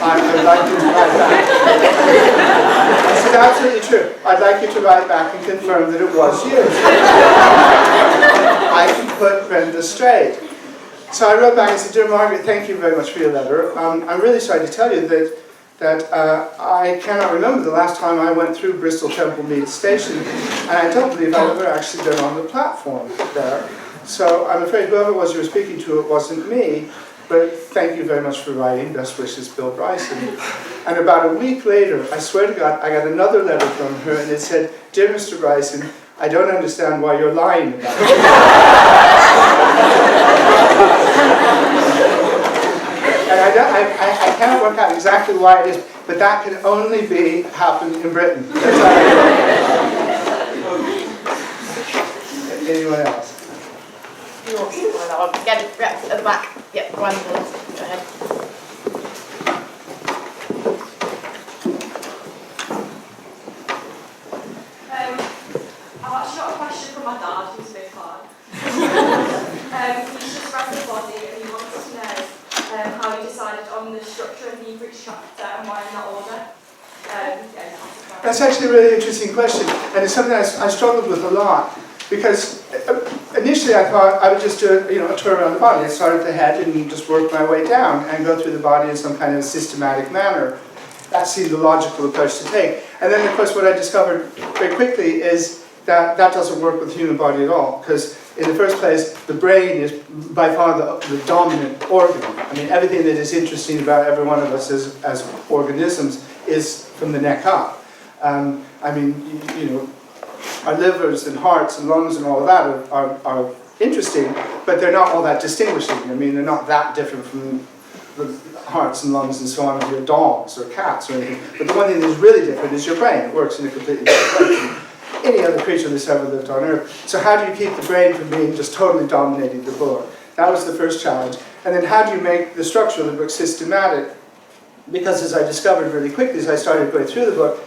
B: I would like you to write back. I said, "Absolutely true. I'd like you to write back and confirm that it was you." I can put Brenda straight. So I wrote back and said, "Dear Margaret, thank you very much for your letter. I'm really sorry to tell you that I cannot remember the last time I went through Bristol Temple Meads station, and I don't believe I've ever actually been on the platform there. So I'm afraid whoever it was you were speaking to, it wasn't me, but thank you very much for writing. Best wishes, Bill Bryson." And about a week later, I swear to God, I got another letter from her, and it said, "Dear Mr. Bryson, I don't understand why you're lying about it." And I can't work out exactly why it is, but that can only happen in Britain. Anyone else?
A: You want something like that one? Get it at the back. Yep, one first. Go ahead.
J: I've actually got a question from my dad, who's a big fan. He's just read the body and he wants to know how you decided on the structure of the each chapter and why in that order.
B: That's actually a really interesting question, and it's something I struggled with a lot, because initially I thought I would just do a tour around the body. I start at the head and just work my way down and go through the body in some kind of systematic manner. That seemed the logical approach to take. And then, of course, what I discovered very quickly is that that doesn't work with the human body at all, because in the first place, the brain is by far the dominant organ. I mean, everything that is interesting about every one of us as organisms is from the neck up. I mean, our livers and hearts and lungs and all of that are interesting, but they're not all that distinguishing. I mean, they're not that different from the hearts and lungs and so on of your dogs or cats or anything. But the one thing that's really different is your brain. It works in a completely different way from any other creature that's ever lived on Earth. So how do you keep the brain from being just totally dominating the book? That was the first challenge. And then how do you make the structure of the book systematic? Because as I discovered really quickly as I started going through the book,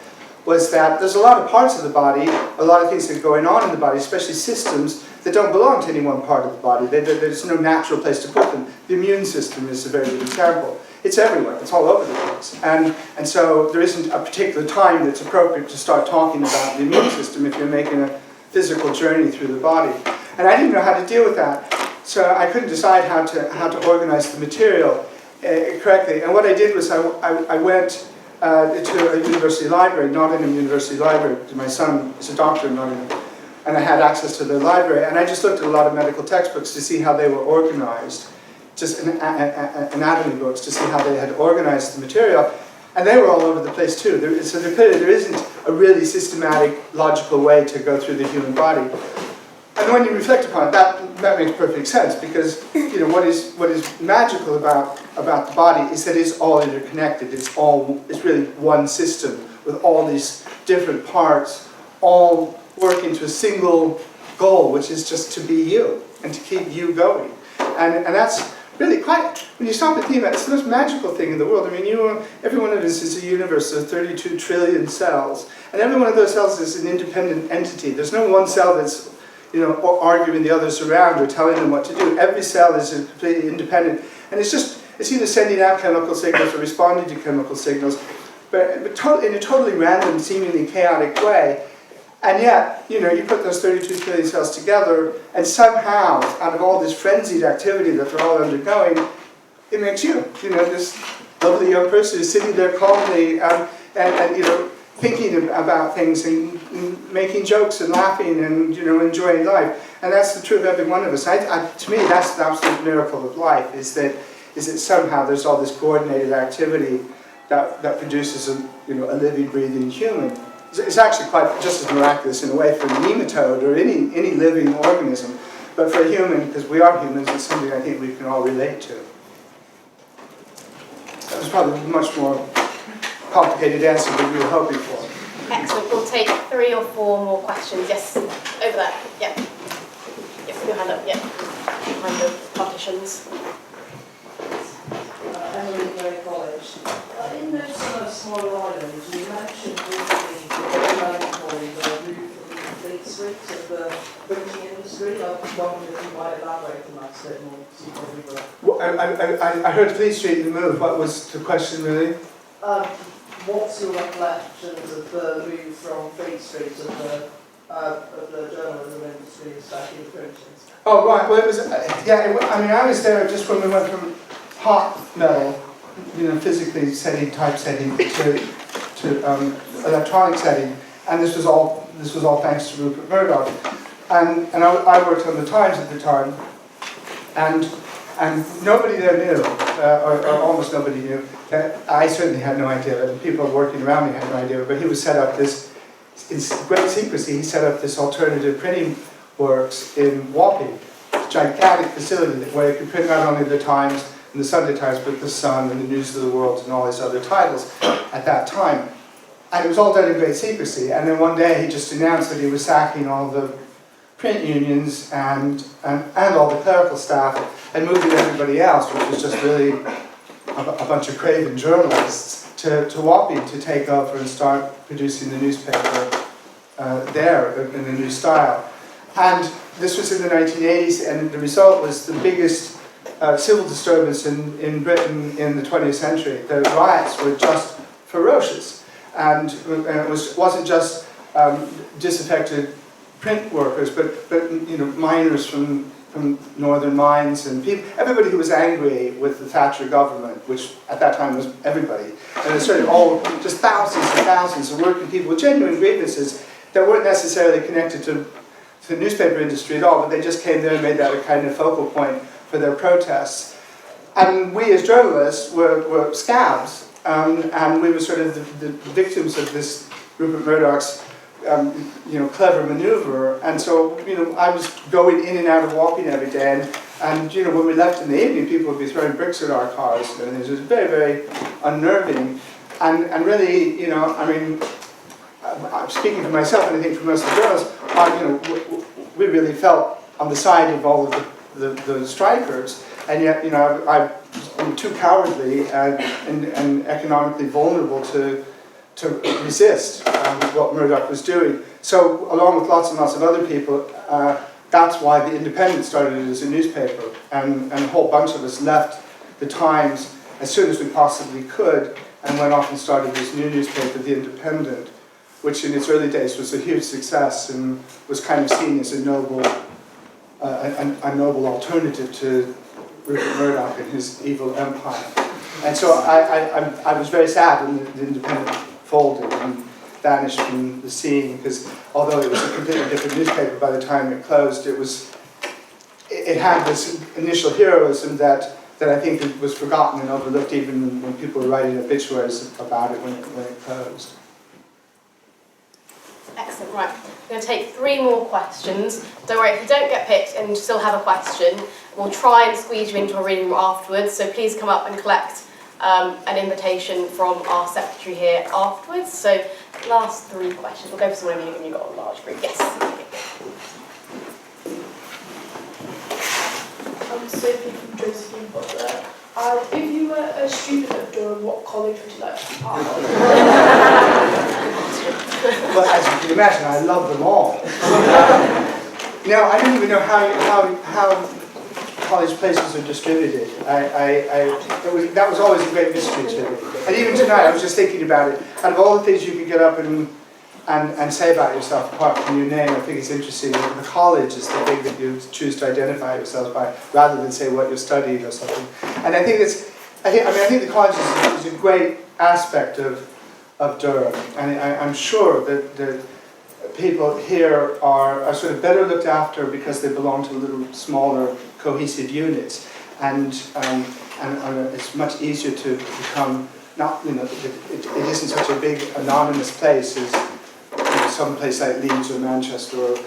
B: was that there's a lot of parts of the body, a lot of things that are going on in the body, especially systems that don't belong to any one part of the body. There's no natural place to put them. The immune system is a very good example. It's everywhere. It's all over the place. And so there isn't a particular time that's appropriate to start talking about the immune system if you're making a physical journey through the body. And I didn't know how to deal with that. So I couldn't decide how to organize the material correctly. And what I did was I went to a university library, Nottingham University Library. My son is a doctor in Nottingham, and I had access to their library. And I just looked at a lot of medical textbooks to see how they were organized, just anatomy books to see how they had organized the material. And they were all over the place too. So there isn't a really systematic, logical way to go through the human body. And when you reflect upon it, that makes perfect sense, because what is magical about the body is that it's all interconnected. It's really one system with all these different parts, all working to a single goal, which is just to be you and to keep you going. And that's really quite, when you stop to think about it, it's the most magical thing in the world. I mean, every one of us is a universe of 32 trillion cells, and every one of those cells is an independent entity. There's no one cell that's arguing the others around or telling them what to do. Every cell is completely independent, and it's either sending out chemical signals or responding to chemical signals, but in a totally random, seemingly chaotic way. And yet, you put those 32 trillion cells together, and somehow, out of all this frenzied activity that they're all undergoing, it makes you, this lovely young person who's sitting there calmly and thinking about things and making jokes and laughing and enjoying life. And that's the truth of every one of us. To me, that's the absolute miracle of life, is that somehow there's all this coordinated activity that produces a living, breathing human. It's actually quite just as miraculous in a way for a nematode or any living organism. But for a human, because we are humans, it's something I think we can all relate to. That was probably a much more complicated answer than we were hoping for.
A: Excellent. We'll take 3 or 4 more questions. Yes, over there. Yeah. Yes, your hand up. Yeah. Behind the partitions.
K: Emily Gray College. In those small islands, you mentioned briefly the move from the Fleet Street of the printing industry. I was wondering if you might elaborate on that a bit more.
B: Well, I heard Fleet Street and the move. What was the question really?
K: What's your recollections of the move from Fleet Street of the journalism industry, especially the printing?
B: Oh right. Well, it was I was there just when we went from hot metal, physically setting, typesetting, to electronic setting, and this was all thanks to Rupert Murdoch, and I worked on the Times at the time, and nobody there knew, or almost nobody knew. I certainly had no idea, and people working around me had no idea. But he was set up this, in great secrecy. He set up this alternative printing works in Wapping, a gigantic facility where you could print not only the Times and the Sunday Times, but the Sun and the News of the World and all these other titles at that time. And it was all done in great secrecy. And then one day he just announced that he was sacking all the print unions and all the clerical staff and moving everybody else, which was just really a bunch of craven journalists, to Wapping to take over and start producing the newspaper there in a new style. And this was in the 1980s, and the result was the biggest civil disturbance in Britain in the 20th century. The riots were just ferocious. and it wasn't just disaffected print workers, but you know, miners from northern mines and people, everybody who was angry with the Thatcher government, which at that time was everybody, and it sort of all, just thousands and thousands of working people with genuine grievances that weren't necessarily connected to the newspaper industry at all, but they just came there and made that a kind of focal point for their protests. And we as journalists were scabs, and we were sort of the victims of this Rupert Murdoch's you know, clever maneuver. And so, you know, I was going in and out of Wapping every day, and you know, when we left in the evening, people would be throwing bricks at our cars, and it was very, very unnerving. And really, you know, I mean, I'm speaking for myself, and I think for most of the journalists, you know, we really felt on the side of all of the strikers, and yet, you know, I'm too cowardly and economically vulnerable to resist what Murdoch was doing. So, along with lots and lots of other people, that's why The Independent started as a newspaper, and a whole bunch of us left the Times as soon as we possibly could, and went off and started this new newspaper, The Independent, which in its early days was a huge success and was kind of seen as a noble alternative to Rupert Murdoch and his evil empire. And so I was very sad when The Independent folded and vanished from the scene, because although it was a completely different newspaper by the time it closed, it had this initial heroism that I think was forgotten and overlooked even when people were writing obituaries about it when it closed.
A: Excellent, right. I'm going to take 3 more questions. Don't worry, if you don't get picked and you still have a question, we'll try and squeeze you into a reading room afterwards, so please come up and collect an invitation from our secretary here afterwards. So, last 3 questions. We'll go for someone of you've got a large group. Yes.
J: I'm Sophie from Josephine Butler. If you were a student of Durham, what college would you like to be part of?
B: Well, as you can imagine, I love them all. Now, I don't even know how college places are distributed. That was always a great mystery to me. And even tonight, I was just thinking about it. Out of all the things you could get up and say about yourself, apart from your name, I think it's interesting that the college is the thing that you choose to identify yourself by, rather than say what you're studying or something. And I think I think the college is a great aspect of Durham, and I'm sure that people here are sort of better looked after because they belong to little smaller cohesive units, and it's much easier to become not, you know, it isn't such a big anonymous place as, you know, some place like Leeds or Manchester or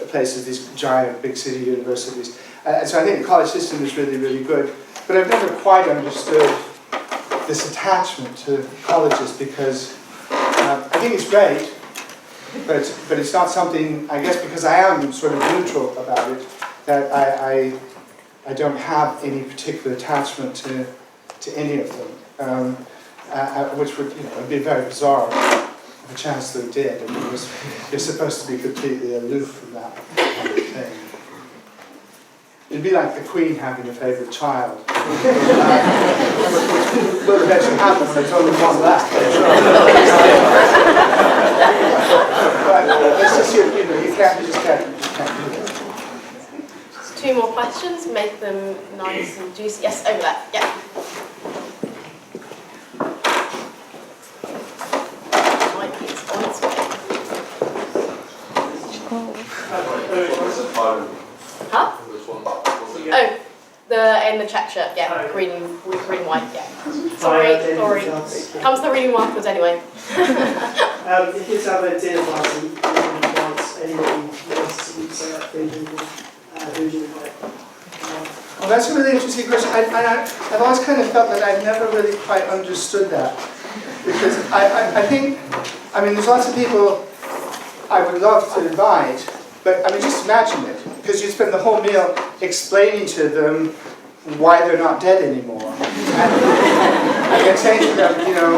B: places, these giant big city universities. And so I think the college system is really, really good. But I've never quite understood this attachment to colleges, because I think it's great, but it's not something, I guess because I am sort of neutral about it, that I don't have any particular attachment to any of them, which would, you know, would be very bizarre if a Chancellor did. I mean, you're supposed to be completely aloof from that kind of thing. It'd be like the Queen having a favourite child. Which will eventually happen when there's only one left. But it's just, you know, you just can't do that.
A: Just 2 more questions, make them nice and juicy. Yes, over there. Yeah. Huh? Oh, in the check shirt, yeah, green and white, yeah. Sorry. Comes to the reading afterwards anyway.
K: If you have a dinner party, invite anyone who wants to say that thing, who would you invite?
B: Well, that's a really interesting question. I've always kind of felt that I've never really quite understood that. Because I think, I mean, there's lots of people I would love to invite, but I mean, just imagine it. Because you spend the whole meal explaining to them why they're not dead anymore. And then saying to them, you know,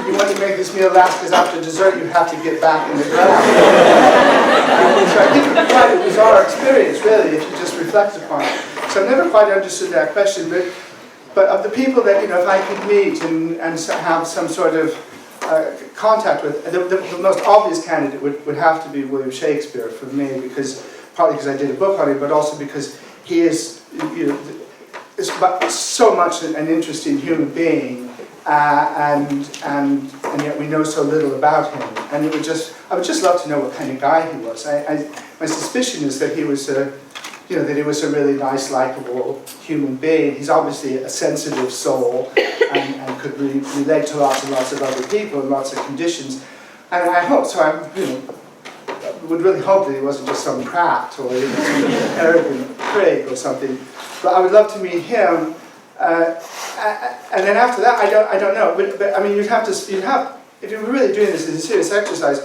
B: you want to make this meal last because after dessert you have to get back in the ground. So I think it's quite a bizarre experience, really, if you just reflect upon it. So I've never quite understood that question, but of the people that, you know, if I could meet and have some sort of contact with, the most obvious candidate would have to be William Shakespeare for me, partly because I did a book on him, but also because he is, is so much an interesting human being, and yet we know so little about him. And I would just love to know what kind of guy he was. My suspicion is that he was that he was a really nice, likable human being. He's obviously a sensitive soul and could relate to lots and lots of other people in lots of conditions. And I hope, so I would really hope that he wasn't just some prat or some arrogant prig or something. But I would love to meet him. And then after that, I don't know. But I mean, you'd have, if you were really doing this as a serious exercise,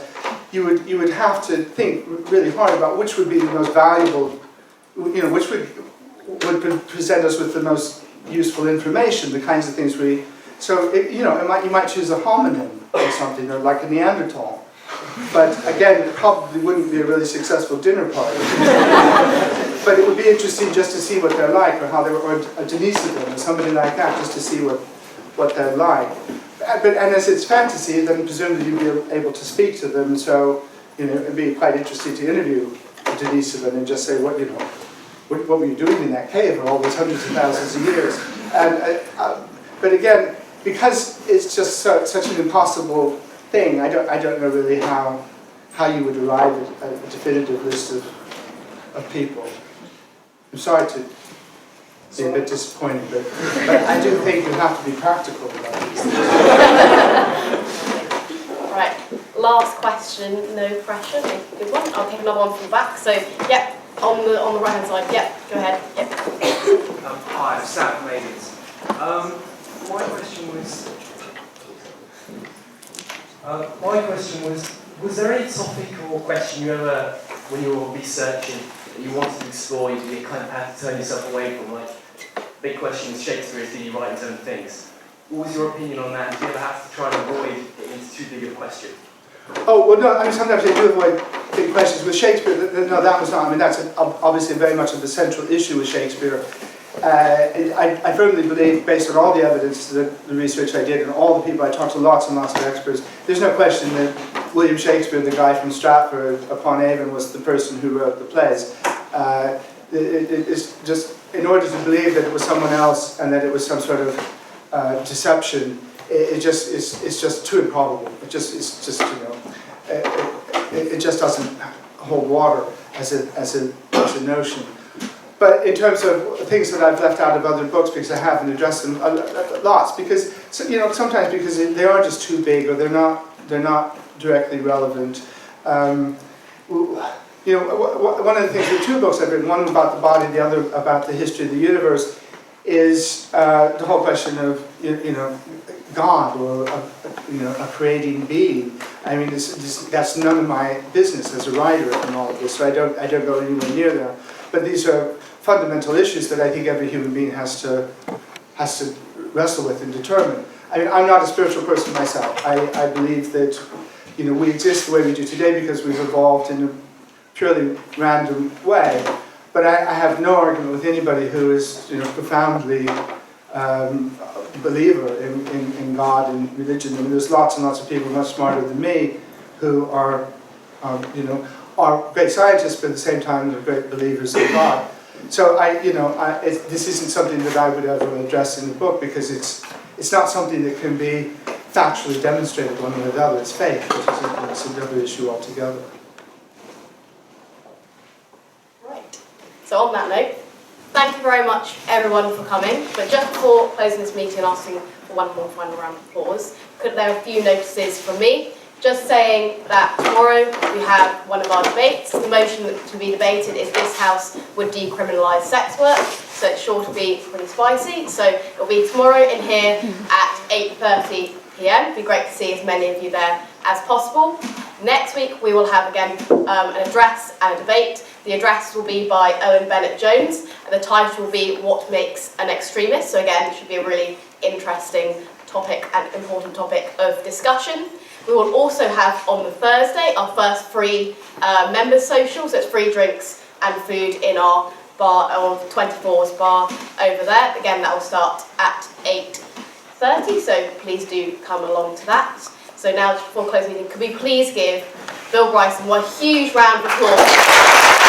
B: you would have to think really hard about which would be the most valuable, which would present us with the most useful information, the kinds of things so you might choose a hominin or something, or like a Neanderthal. But again, it probably wouldn't be a really successful dinner party. But it would be interesting just to see what they're like, or how they were, or a Denisovan, or somebody like that, just to see what they're like. And as it's fantasy, then presumably you'd be able to speak to them, so it'd be quite interesting to interview a Denisovan and just say, what were you doing in that cave for all these hundreds of thousands of years? But again, because it's just such an impossible thing, I don't know really how you would arrive at a definitive list of people. I'm sorry to be a bit disappointed, but I do think you have to be practical about these things.
A: Right, last question, no pressure, make a good one. I'll take another one from the back. So, yep, on the right hand side, yep, go ahead. Yep.
L: Hi, I'm Sam from Ladies. My question was there any topic or question you ever, when you were researching, that you wanted to explore, you kind of had to turn yourself away from? Like, big question with Shakespeare is, did he write his own things? What was your opinion on that? Did you ever have to try and avoid getting into too big of a question?
B: Oh, well, no, I mean, sometimes they do avoid big questions. With Shakespeare, no, that was not. I mean, that's obviously very much of the central issue with Shakespeare. I firmly believe, based on all the evidence, the research I did, and all the people I talked to, lots and lots of experts, there's no question that William Shakespeare, the guy from Stratford upon Avon, was the person who wrote the plays. It's just, in order to believe that it was someone else and that it was some sort of deception, it's just too improbable. It just doesn't hold water as a notion. But in terms of things that I've left out of other books, because I haven't addressed them lots, because sometimes because they are just too big, or they're not directly relevant. One of the things, the two books I've written, one about the body, the other about the history of the universe, is the whole question of God, or a creating being. I mean, that's none of my business as a writer in all of this, so I don't go anywhere near there. But these are fundamental issues that I think every human being has to wrestle with and determine. I mean, I'm not a spiritual person myself. I believe that we exist the way we do today because we've evolved in a purely random way. But I have no argument with anybody who is profoundly a believer in God and religion. I mean, there's lots and lots of people much smarter than me who are great scientists, but at the same time they're great believers in God. So this isn't something that I would ever address in the book, because it's not something that can be factually demonstrated one way or the other. It's fake, which is another issue altogether.
A: Right. So on that note, thank you very much everyone for coming. But just before closing this meeting and asking for one more final round of applause, there are a few notices from me. Just saying that tomorrow we have one of our debates. The motion to be debated is this House would decriminalise sex work, so it's sure to be pretty spicy. So it'll be tomorrow in here at 8:30 p.m. It'd be great to see as many of you there as possible. Next week we will have again an address and a debate. The address will be by Owen Bennett-Jones, and the title will be What Makes an Extremist? So again, it should be a really interesting topic and important topic of discussion. We will also have on the Thursday our first free members social, so it's free drinks and food in our bar, or 24's bar over there. Again, that will start at 8:30, so please do come along to that. So So now, before closing meeting, could we please give Bill Bryson one huge round of applause?